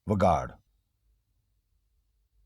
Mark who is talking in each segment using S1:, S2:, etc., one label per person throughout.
S1: ਵਿਗਾੜ।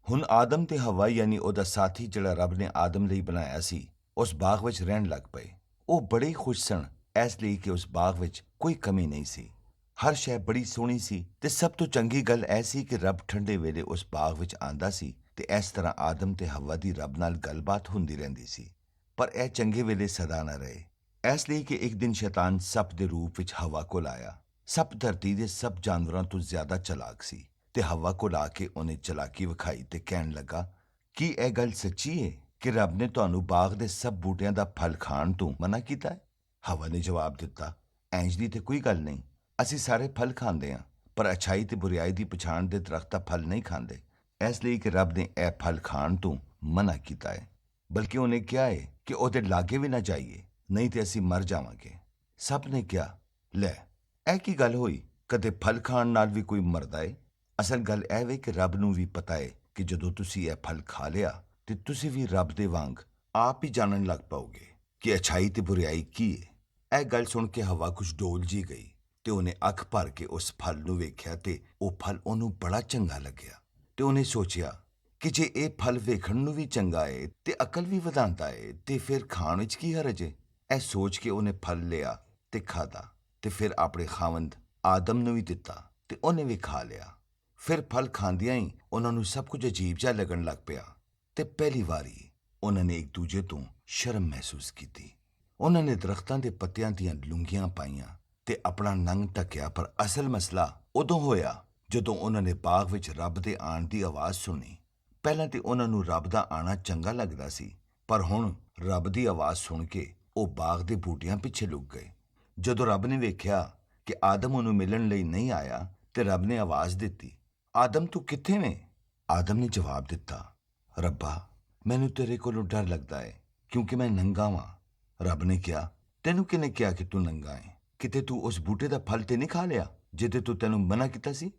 S1: ਹੁਣ ਆਦਮ ਤੇ ਹਵਾ ਯਾਨੀ ਉਹਦਾ ਸਾਥੀ ਜਿਹੜਾ ਰੱਬ ਨੇ ਆਦਮ ਲਈ ਬਣਾਇਆ ਸੀ, ਉਸ ਬਾਗ ਵਿੱਚ ਰਹਿਣ ਲੱਗ ਪਏ। ਉਹ ਬੜੇ ਹੀ ਖੁਸ਼ ਸਨ, ਇਸ ਲਈ ਕਿ ਉਸ ਬਾਗ ਵਿੱਚ ਕੋਈ ਕਮੀ ਨਹੀਂ ਸੀ। ਹਰ ਸ਼ੈ ਬੜੀ ਸੋਹਣੀ ਸੀ ਤੇ ਸਭ ਤੋਂ ਚੰਗੀ ਗੱਲ ਇਹ ਸੀ ਕਿ ਰੱਬ ਠੰਡੇ ਵੇਲੇ ਉਸ ਬਾਗ ਵਿੱਚ ਆਂਦਾ ਸੀ ਤੇ ਇਸ ਤਰ੍ਹਾਂ ਆਦਮ ਤੇ ਹਵਾ ਦੀ ਰੱਬ ਨਾਲ ਗੱਲਬਾਤ ਹੁੰਦੀ ਰਹਿੰਦੀ ਸੀ। ਪਰ ਇਹ ਚੰਗੇ ਵੇਲੇ ਸਦਾ ਨਾ ਰਹੇ, ਇਸ ਲਈ ਕਿ ਇੱਕ ਦਿਨ ਸ਼ੈਤਾਨ ਸੱਪ ਦੇ ਰੂਪ ਵਿੱਚ ਹਵਾ ਕੋਲ ਆਇਆ। ਸੱਪ ਧਰਤੀ ਦੇ ਸਭ ਜਾਨਵਰਾਂ ਤੋਂ ਜ਼ਿਆਦਾ ਚਲਾਕ ਸੀ ਤੇ ਹਵਾ ਕੋਲ ਆ ਕੇ ਉਹਨੇ ਚਲਾਕੀ ਵਿਖਾਈ ਤੇ ਕਹਿਣ ਲੱਗਾ, ਕੀ ਇਹ ਗੱਲ ਸੱਚੀ ਹੈ ਕਿ ਰੱਬ ਨੇ ਤੁਹਾਨੂੰ ਬਾਗ ਦੇ ਸਭ ਬੂਟਿਆਂ ਦਾ ਫਲ ਖਾਣ ਤੋਂ ਮਨਾ ਕੀਤਾ ਹੈ? ਹਵਾ ਨੇ ਜਵਾਬ ਦਿੱਤਾ, ਇੰਜ ਦੀ ਤੇ ਕੋਈ ਗੱਲ ਨਹੀਂ। ਅਸੀਂ ਸਾਰੇ ਫਲ ਖਾਂਦੇ ਹਾਂ, ਪਰ ਅੱਛਾਈ ਤੇ ਬੁਰਾਈ ਦੀ ਪਛਾਣ ਦੇ ਦਰਖਤ ਦਾ ਫਲ ਨਹੀਂ ਖਾਂਦੇ। ਇਸ ਲਈ ਕਿ ਰੱਬ ਨੇ ਇਹ ਫਲ ਖਾਣ ਤੋਂ ਮਨਾ ਕੀਤਾ ਹੈ। ਬਲਕਿ ਉਹਨੇ ਕਿਹਾ ਹੈ ਕਿ ਉਹਦੇ ਲਾਗੇ ਵੀ ਨਾ ਜਾਈਏ, ਨਹੀਂ ਤੇ ਅਸੀਂ ਮਰ ਜਾਵਾਂਗੇ। ਸੱਪ ਨੇ ਕਿਹਾ, ਲੈ ਇਹ ਕੀ ਗੱਲ ਹੋਈ? ਕਦੇ ਫਲ ਖਾਣ ਨਾਲ ਵੀ ਕੋਈ ਮਰਦਾ ਏ? ਅਸਲ ਗੱਲ ਇਹ ਵੇ ਕਿ ਰੱਬ ਨੂੰ ਵੀ ਪਤਾ ਹੈ ਕਿ ਜਦੋਂ ਤੁਸੀਂ ਇਹ ਫਲ ਖਾ ਲਿਆ ਤੇ ਤੁਸੀਂ ਵੀ ਰੱਬ ਦੇ ਵਾਂਗ ਆਪ ਹੀ ਜਾਣਨ ਲੱਗ ਪਾਓਗੇ ਕਿ ਅੱਛਾਈ ਤੇ ਬੁਰਾਈ ਕੀ ਹੈ। ਇਹ ਗੱਲ ਸੁਣ ਕੇ ਹਵਾ ਕੁਝ ਡੋਲ ਜੀ ਗਈ ਤੇ ਉਹਨੇ ਅੱਖ ਭਰ ਕੇ ਉਸ ਫਲ ਨੂੰ ਵੇਖਿਆ ਤੇ ਉਹ ਫਲ ਉਹਨੂੰ ਬੜਾ ਚੰਗਾ ਲੱਗਿਆ ਤੇ ਉਹਨੇ ਸੋਚਿਆ ਕਿ ਜੇ ਇਹ ਫਲ ਵੇਖਣ ਨੂੰ ਵੀ ਚੰਗਾ ਏ ਤੇ ਅਕਲ ਵੀ ਵਧਾਉਂਦਾ ਏ ਤੇ ਫਿਰ ਖਾਣ ਵਿੱਚ ਕੀ ਹਰਜ ਏ। ਇਹ ਸੋਚ ਕੇ ਉਹਨੇ ਫਲ ਲਿਆ ਤੇ ਖਾਧਾ ਤੇ ਫਿਰ ਆਪਣੇ ਖਾਵੰਦ ਆਦਮ ਨੂੰ ਵੀ ਦਿੱਤਾ ਤੇ ਉਹਨੇ ਵੀ ਖਾ ਲਿਆ। ਫਿਰ ਫਲ ਖਾਂਦਿਆਂ ਹੀ ਉਹਨਾਂ ਨੂੰ ਸਭ ਕੁਝ ਅਜੀਬ ਜਿਹਾ ਲੱਗਣ ਲੱਗ ਪਿਆ ਤੇ ਪਹਿਲੀ ਵਾਰੀ ਉਹਨਾਂ ਨੇ ਇੱਕ ਦੂਜੇ ਤੋਂ ਸ਼ਰਮ ਮਹਿਸੂਸ ਕੀਤੀ। ਉਹਨਾਂ ਨੇ ਦਰਖਤਾਂ ਦੇ ਪੱਤਿਆਂ ਦੀਆਂ ਲੁੰਗੀਆਂ ਪਾਈਆਂ ਤੇ ਆਪਣਾ ਨੰਗ ਢੱਕਿਆ। ਪਰ ਅਸਲ ਮਸਲਾ ਉਦੋਂ ਹੋਇਆ ਜਦੋਂ ਉਹਨਾਂ ਨੇ ਬਾਗ ਵਿੱਚ ਰੱਬ ਦੇ ਆਉਣ ਦੀ ਆਵਾਜ਼ ਸੁਣੀ। ਪਹਿਲਾਂ ਤੇ ਉਹਨਾਂ ਨੂੰ ਰੱਬ ਦਾ ਆਣਾ ਚੰਗਾ ਲੱਗਦਾ ਸੀ, ਪਰ ਹੁਣ ਰੱਬ ਦੀ ਆਵਾਜ਼ ਸੁਣ ਕੇ ਉਹ ਬਾਗ ਦੇ ਬੂਟਿਆਂ ਪਿੱਛੇ ਲੁਕ ਗਏ। ਜਦੋਂ ਰੱਬ ਨੇ ਵੇਖਿਆ ਕਿ ਆਦਮ ਉਹਨੂੰ ਮਿਲਣ ਲਈ ਨਹੀਂ ਆਇਆ ਤੇ ਰੱਬ ਨੇ ਆਵਾਜ਼ ਦਿੱਤੀ, ਆਦਮ ਤੂੰ ਕਿੱਥੇ ਵੇਂ? ਆਦਮ ਨੇ ਜਵਾਬ ਦਿੱਤਾ, ਰੱਬਾ ਮੈਨੂੰ ਤੇਰੇ ਕੋਲੋਂ ਡਰ ਲੱਗਦਾ ਹੈ ਕਿਉਂਕਿ ਮੈਂ ਨੰਗਾ ਵਾਂ। ਰੱਬ ਨੇ ਕਿਹਾ, ਤੈਨੂੰ ਕਿਹਨੇ ਕਿਹਾ ਕਿ ਤੂੰ ਨੰਗਾ ਹੈ? ਕਿਤੇ ਤੂੰ ਉਸ ਬੂਟੇ ਦਾ ਫਲ ਤੇ ਨਹੀਂ ਖਾ ਲਿਆ ਜਿਹਦੇ ਤੋਂ ਤੈਨੂੰ ਮਨਾ ਕੀਤਾ ਸੀ?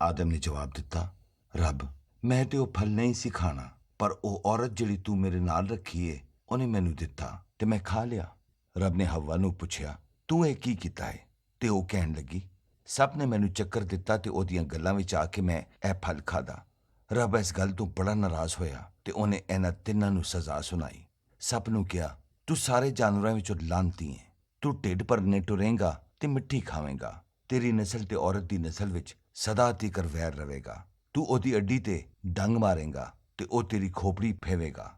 S1: ਆਦਮ ਨੇ ਜਵਾਬ ਦਿੱਤਾ, ਰੱਬ ਮੈਂ ਤੇ ਉਹ ਫਲ ਨਹੀਂ ਸੀ ਖਾਣਾ, ਪਰ ਉਹ ਔਰਤ ਜਿਹੜੀ ਤੂੰ ਮੇਰੇ ਨਾਲ ਰੱਖੀ ਏ ਉਹਨੇ ਮੈਨੂੰ ਦਿੱਤਾ ਤੇ ਮੈਂ ਖਾ ਲਿਆ। ਰੱਬ ਨੇ ਹਵਾ ਨੂੰ ਪੁੱਛਿਆ, ਤੂੰ ਇਹ ਕੀ ਕੀਤਾ ਹੈ? ਤੇ ਉਹ ਕਹਿਣ ਲੱਗੀ, ਸੱਪ ਨੇ ਮੈਨੂੰ ਚੱਕਰ ਦਿੱਤਾ ਤੇ ਉਹਦੀਆਂ ਗੱਲਾਂ ਵਿੱਚ ਆ ਕੇ ਮੈਂ ਇਹ ਫਲ ਖਾਦਾ। ਰੱਬ ਇਸ ਗੱਲ ਤੋਂ ਬੜਾ ਨਾਰਾਜ਼ ਹੋਇਆ ਤੇ ਉਹਨੇ ਇਹਨਾਂ ਤਿੰਨਾਂ ਨੂੰ ਸਜ਼ਾ ਸੁਣਾਈ। ਸੱਪ ਨੂੰ ਕਿਹਾ, ਤੂੰ ਸਾਰੇ ਜਾਨਵਰਾਂ ਵਿੱਚੋਂ ਲਾਂਤੀ ਹੈ। ਤੂੰ ਢਿੱਡ ਭਰਨੇ ਟੁਰੇਂਗਾ ਤੇ ਮਿੱਟੀ ਖਾਵੇਂਗਾ। ਤੇਰੀ ਨਸਲ ਤੇ ਔਰਤ ਦੀ ਨਸਲ ਵਿੱਚ ਸਦਾ ਤੀਕਰ ਵੈਰ ਰਵੇਗਾ। ਤੂੰ ਉਹਦੀ ਅੱਡੀ ਤੇ ਡੰਗ ਮਾਰੇਂਗਾ ਤੇ ਉਹ ਤੇਰੀ ਖੋਪੜੀ ਫੇਵੇਗਾ।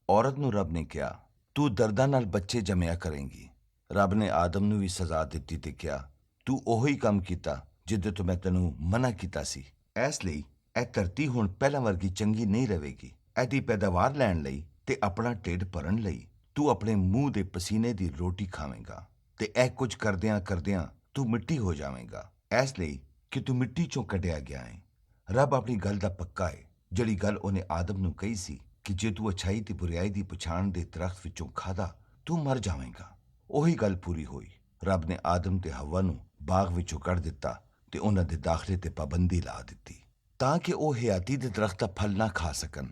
S1: ਔਰਤ ਨੂੰ ਰੱਬ ਨੇ ਕਿਹਾ, ਤੂੰ ਦਰਦਾਂ ਨਾਲ ਬੱਚੇ ਜੰਮਿਆ ਕਰੇਂਗੀ। ਰੱਬ ਨੇ ਆਦਮ ਨੂੰ ਵੀ ਸਜ਼ਾ ਦਿੱਤੀ ਤੇ ਕਿਹਾ, ਤੂੰ ਉਹੀ ਕੰਮ ਕੀਤਾ ਜਿਹਦੇ ਤੋਂ ਮੈਂ ਤੈਨੂੰ ਮਨਾ ਕੀਤਾ ਸੀ। ਇਸ ਲਈ ਇਹ ਧਰਤੀ ਹੁਣ ਪਹਿਲਾਂ ਵਰਗੀ ਚੰਗੀ ਨਹੀਂ ਰਹੇਗੀ। ਇਹਦੀ ਪੈਦਾਵਾਰ ਲੈਣ ਲਈ ਤੇ ਆਪਣਾ ਢਿੱਡ ਭਰਨ ਲਈ ਤੂੰ ਆਪਣੇ ਮੂੰਹ ਦੇ ਪਸੀਨੇ ਦੀ ਰੋਟੀ ਖਾਵੇਂਗਾ ਤੇ ਇਹ ਕੁਝ ਕਰਦਿਆਂ ਕਰਦਿਆਂ ਤੂੰ ਮਿੱਟੀ ਹੋ ਜਾਵੇਂਗਾ, ਇਸ ਲਈ ਕਿ ਤੂੰ ਮਿੱਟੀ ਚੋਂ ਕੱਢਿਆ ਗਿਆ ਹੈ। ਰੱਬ ਆਪਣੀ ਗੱਲ ਦਾ ਪੱਕਾ ਹੈ। ਜਿਹੜੀ ਗੱਲ ਉਹਨੇ ਆਦਮ ਨੂੰ ਕਹੀ ਸੀ ਕਿ ਜੇ ਤੂੰ ਅੱਛਾਈ ਤੇ ਬੁਰਾਈ ਦੀ ਪਛਾਣ ਦੇ ਦਰਖਤ ਵਿੱਚੋਂ ਖਾਦਾ ਤੂੰ ਮਰ ਜਾਵੇਂਗਾ, ਉਹੀ ਗੱਲ ਪੂਰੀ ਹੋਈ। ਰੱਬ ਨੇ ਆਦਮ ਤੇ ਹਵਾ ਨੂੰ ਬਾਗ ਵਿੱਚੋਂ ਕੱਢ ਦਿੱਤਾ ਤੇ ਉਹਨਾਂ ਦੇ ਦਾਖਲੇ ਤੇ ਪਾਬੰਦੀ ਲਾ ਦਿੱਤੀ ਤਾਂ ਕਿ ਉਹ ਹਯਾਤੀ ਦੇ ਦਰਖਤ ਦਾ ਫਲ ਨਾ ਖਾ ਸਕਣ।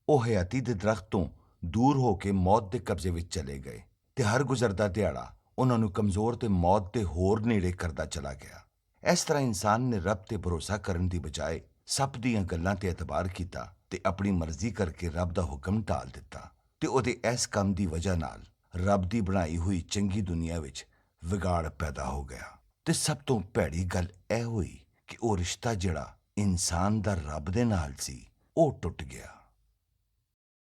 S1: ਉਹ ਹਯਾਤੀ ਦੇ ਦਰਖਤ ਤੋਂ ਦੂਰ ਹੋ ਕੇ ਮੌਤ ਦੇ ਕਬਜ਼ੇ ਵਿੱਚ ਚਲੇ ਗਏ ਤੇ ਹਰ ਗੁਜ਼ਰਦਾ ਦਿਹਾੜਾ ਉਹਨਾਂ ਨੂੰ ਕਮਜ਼ੋਰ ਤੇ ਮੌਤ ਦੇ ਹੋਰ ਨੇੜੇ ਕਰਦਾ ਚਲਾ ਗਿਆ। ਇਸ ਤਰ੍ਹਾਂ ਇਨਸਾਨ ਨੇ ਰੱਬ ਤੇ ਭਰੋਸਾ ਕਰਨ ਦੀ ਬਜਾਏ ਸੱਪ ਦੀਆਂ ਗੱਲਾਂ ਤੇ ਇਤਬਾਰ ਕੀਤਾ ਤੇ ਆਪਣੀ ਮਰਜ਼ੀ ਕਰਕੇ ਰੱਬ ਦਾ ਹੁਕਮ ਟਾਲ ਦਿੱਤਾ ਤੇ ਉਹਦੇ ਇਸ ਕੰਮ ਦੀ ਵਜ੍ਹਾ ਨਾਲ ਰੱਬ ਦੀ ਬਣਾਈ ਹੋਈ ਚੰਗੀ ਦੁਨੀਆ ਵਿੱਚ ਵਿਗਾੜ ਪੈਦਾ ਹੋ ਗਿਆ। ਤੇ ਸਭ ਤੋਂ ਭੈੜੀ ਗੱਲ ਇਹ ਹੋਈ ਕਿ ਉਹ ਰਿਸ਼ਤਾ ਜਿਹੜਾ ਇਨਸਾਨ ਦਾ ਰੱਬ ਦੇ ਨਾਲ ਸੀ ਉਹ ਟੁੱਟ ਗਿਆ।